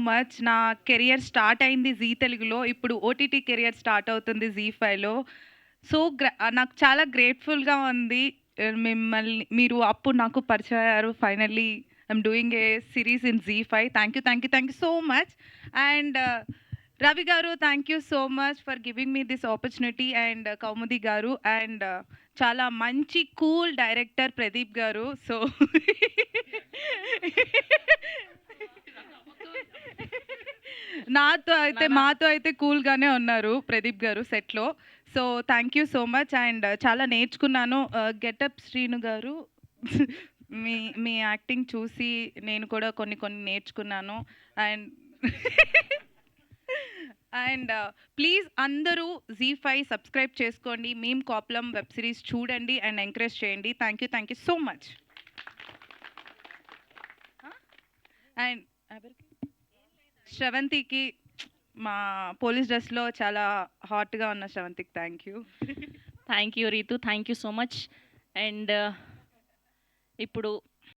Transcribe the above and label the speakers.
Speaker 1: Much. నా career start అయింది G తెలుగులో. ఇప్పుడు ఓటీటీ కెరియర్ స్టార్ట్ అవుతుంది జీ5లో. నాకు చాలా గ్రేట్‌ఫుల్‌గా ఉంది. మీరు అప్పుడు నాకు పరిచయం అయ్యారు. Finally I'm doing a series in Zee five. Thank you so much. And Ravi garu, thank you so much for giving me this opportunity. And Kaumudi garu and చాలా మంచి కూల్ డైరెక్టర్ ప్రదీప్ గారు. సో మాతో అయితే కూల్‌గానే ఉన్నారు ప్రదీప్ గారు సెట్‌లో. So thank you so much. And చాలా నేర్చుకున్నాను. గెటప్ శ్రీను గారు మీ మీ యాక్టింగ్ చూసి నేను కూడా కొన్ని కొన్ని నేర్చుకున్నాను. అండ్ అండ్ ప్లీజ్ అందరూ జీ5 సబ్స్క్రైబ్ చేసుకోండి. మీమ్ కాప్లం వెబ్ సిరీస్ చూడండి అండ్ ఎంకరేజ్ చేయండి. Thank you so much. And శ్రవంతికి మా పోలీస్ డ్రెస్‌లో చాలా హాట్‌గా ఉన్న శ్రవంతికి thank you.
Speaker 2: Thank you Ritu, thank you so much. And ఇప్పుడు